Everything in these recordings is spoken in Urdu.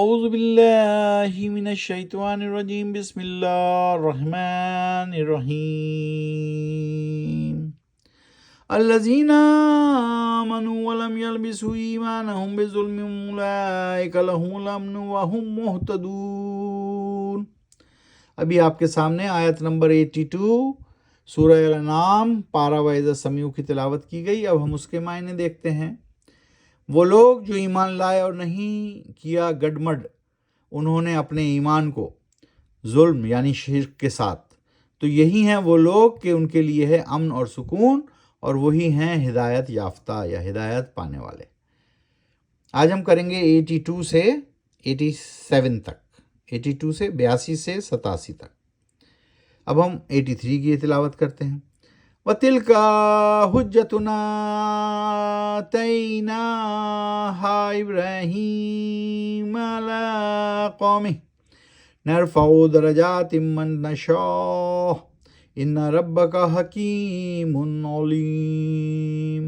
اعوذ باللہ من الشیطان الرجیم بسم اللہ الرحمن الرحیم الذین آمنوا ولم يلبسوا ایمانهم بظلم اولئک لهم الامن وهم مہتدون۔ ابھی آپ کے سامنے آیت نمبر 82 سورہ الانعام پارہ وَإِذَا السَّمِيعُ کی تلاوت کی گئی۔ اب ہم اس کے معنی دیکھتے ہیں۔ وہ لوگ جو ایمان لائے اور نہیں کیا گڈمڈ انہوں نے اپنے ایمان کو ظلم یعنی شرک کے ساتھ، تو یہی ہیں وہ لوگ کہ ان کے لیے ہے امن اور سکون، اور وہی ہیں ہدایت یافتہ یا ہدایت پانے والے۔ آج ہم کریں گے 82 سے 87 تک، 82 سے 82 سے 87 تک۔ اب ہم 83 کی تلاوت کرتے ہیں۔ وَتِلْكَ حُجَّتُنَا آتَيْنَاهَا إِبْرَاهِيمَ عَلَىٰ قَوْمِهِ نَرْفَعُ دَرَجَاتٍ مَّن نَّشَاءُ إِنَّ رَبَّكَ حَكِيمٌ عَلِيمٌ۔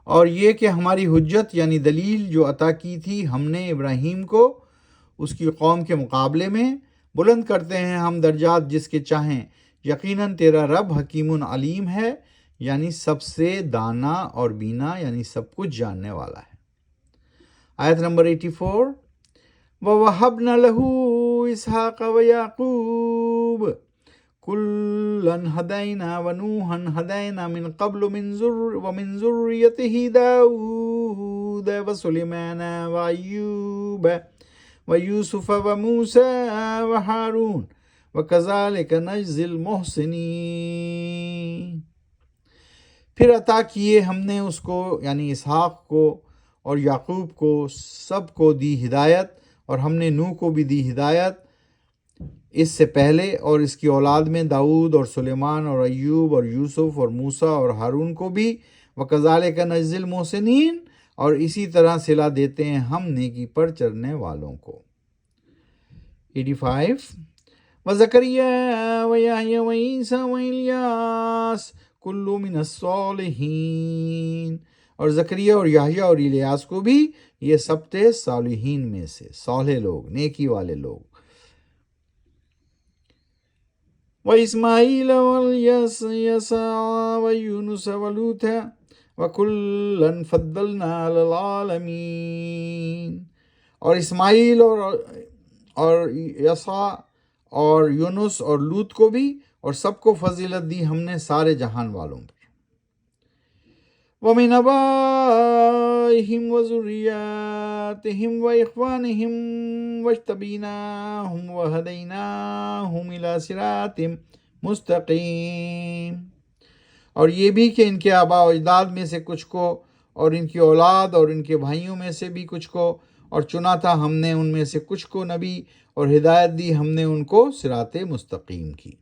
اور یہ کہ ہماری حجت یعنی دلیل جو عطا کی تھی ہم نے ابراہیم کو اس کی قوم کے مقابلے میں، بلند کرتے ہیں ہم درجات جس کے چاہیں، یقیناً تیرا رب حکیم علیم ہے، یعنی سب سے دانا اور بینا یعنی سب کچھ جاننے والا ہے۔ آیت نمبر 84۔ وَوَهَبْنَا لَهُ إِسْحَاقَ وَيَعْقُوبَ كُلًّا هَدَيْنَا وَنُوحًا هَدَيْنَا مِن قَبْلُ وَمِن ذُرِّيَّتِهِ دَاوُودَ وَسُلَيْمَانَ وَأَيُّوبَ وَيُوسُفَ وَمُوسَىٰ وَهَارُونَ وَكَذَلِكَ نَجْزِي الْمُحْسِنِينَ۔ پھر عطا کیے ہم نے اس کو یعنی اسحاق کو اور یعقوب کو، سب کو دی ہدایت، اور ہم نے نوح کو بھی دی ہدایت اس سے پہلے، اور اس کی اولاد میں داؤد اور سلیمان اور ایوب اور یوسف اور موسیٰ اور ہارون کو بھی۔ وَكَذَلِكَ نَجْزِي الْمُحْسِنِينَ، اور اسی طرح صلہ دیتے ہیں ہم نیکی پر چلنے والوں کو۔ 85۔ وَزَكَرِيَّا وَيَحْيَىٰ وَعِيسَىٰ وَإِلْيَاسَ كُلٌّ مِّنَ الصَّالِحِينَ، اور زکریا اور یحییٰ اور الیاس کو بھی، یہ سب تھے صالحین میں سے، صالح لوگ، نیکی والے لوگ۔ وَإِسْمَاعِيلَ وَالْيَسَعَ وَيُونُسَ وَلُوطًا وَكُلًّا فَضَّلْنَا عَلَى الْعَالَمِينَ، اور اسماعیل اور یسع اور یونس اور لوط کو بھی، اور سب کو فضیلت دی ہم نے سارے جہان والوں پر۔ وَمِنْ آبَائِهِمْ وَذُرِّيَّاتِهِمْ وَإِخْوَانِهِمْ وَاجْتَبَيْنَاهُمْ وَهَدَيْنَاهُمْ إِلَىٰ صِرَاطٍ مُّسْتَقِيمٍ، اور یہ بھی کہ ان کے آباء و اجداد میں سے کچھ کو، اور ان کی اولاد اور ان کے بھائیوں میں سے بھی کچھ کو، اور چنا تھا ہم نے ان میں سے کچھ کو نبی، اور ہدایت دی ہم نے ان کو صراط مستقیم کی۔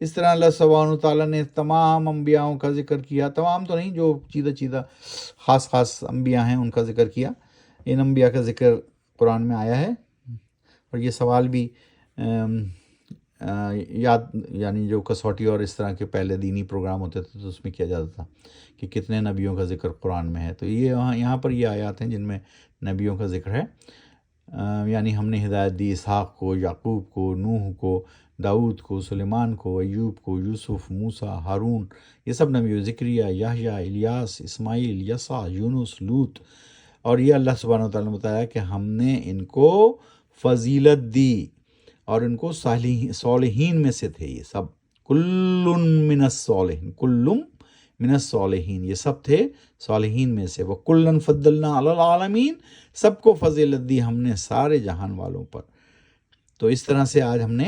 اس طرح اللہ سبحانہ تعالیٰ نے تمام انبیاءوں کا ذکر کیا، تمام تو نہیں، جو چیدہ خاص انبیاء ہیں ان کا ذکر کیا۔ ان انبیاء کا ذکر قرآن میں آیا ہے، اور یہ سوال بھی یاد یعنی جو کسوٹی اور اس طرح کے پہلے دینی پروگرام ہوتے تھے تو اس میں کیا جاتا تھا کہ کتنے نبیوں کا ذکر قرآن میں ہے، تو یہ یہاں پر یہ آیات ہیں جن میں نبیوں کا ذکر ہے۔ یعنی ہم نے ہدایت دی اسحاق کو، یعقوب کو، نوح کو، داؤد کو، سلیمان کو، ایوب کو، یوسف، موسیٰ، ہارون، یہ سب نبی، زکریا، یحییٰ، الیاس، اسماعیل، یسع، یونس، لوط، اور یہ اللہ سبحانہ وتعالیٰ نے بتایا کہ ہم نے ان کو فضیلت دی اور ان کو صالحین میں سے تھے، یہ سب کل من الصالحین، کل من الصالحین، یہ سب تھے صالحین میں سے۔ وَكُلًّا فَضَّلْنَا عَلَى الْعَالَمِينَ، سب کو فضیلت دی ہم نے سارے جہان والوں پر۔ تو اس طرح سے آج ہم نے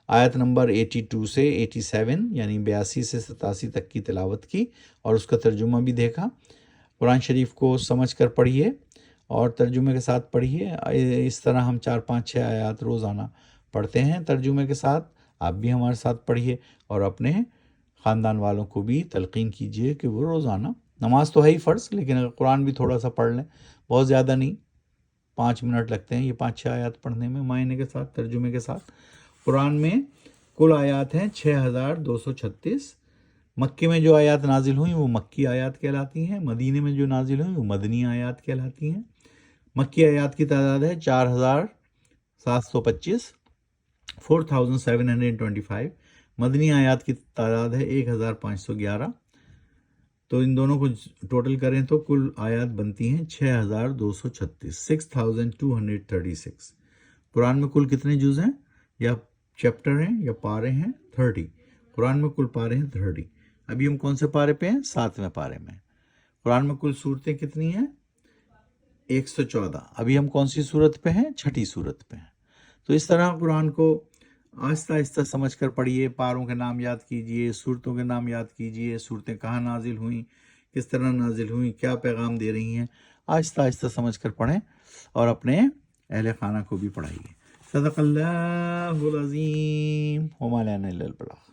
آیت نمبر 82 سے 87 یعنی 82 سے 87 تک کی تلاوت کی، اور اس کا ترجمہ بھی دیکھا۔ قرآن شریف کو سمجھ کر پڑھیے اور ترجمے کے ساتھ پڑھیے۔ اس طرح ہم 4 5 6 آیات روزانہ پڑھتے ہیں ترجمے کے ساتھ، آپ بھی ہمارے ساتھ پڑھیے، اور اپنے خاندان والوں کو بھی تلقین کیجیے کہ وہ روزانہ، نماز تو ہے ہی فرض، لیکن اگر قرآن بھی تھوڑا سا پڑھ لیں، بہت زیادہ نہیں، 5 منٹ لگتے ہیں یہ 5 6 آیات پڑھنے میں، معنی کے ساتھ، ترجمے کے ساتھ۔ قرآن میں کل آیات ہیں 6236۔ مکے میں جو آیات نازل ہوئیں وہ مکی آیات کہلاتی ہیں، مدینے میں جو نازل ہوئیں وہ مدنی آیات کہلاتی ہیں۔ مکی آیات کی تعداد ہے 4725 4725. مدنی آیات کی تعداد ہے 1511. تو ان دونوں کو ٹوٹل کریں تو کل آیات بنتی ہیں 6236 6236. قرآن میں کل کتنے جز ہیں یا چیپٹر ہیں یا پارے ہیں؟ 30. قرآن میں کل پارے ہیں 30. ابھی ہم کون سے پارے پہ ہیں؟ 7ویں پارے میں. قرآن میں کل صورتیں کتنی ہیں؟ 114. ابھی ہم کون سی صورت پہ ہیں؟ 6ٹھی صورت پہ ہیں. تو اس طرح قرآن کو آہستہ آہستہ سمجھ کر پڑھیے، پاروں کے نام یاد کیجئے، صورتوں کے نام یاد کیجئے، صورتیں کہاں نازل ہوئیں، کس طرح نازل ہوئیں، کیا پیغام دے رہی ہیں. آہستہ آہستہ سمجھ کر پڑھیں اور اپنے اہل خانہ کو بھی پڑھائیے. صدق اللہ العظیم. وما لنا الا البلاغ.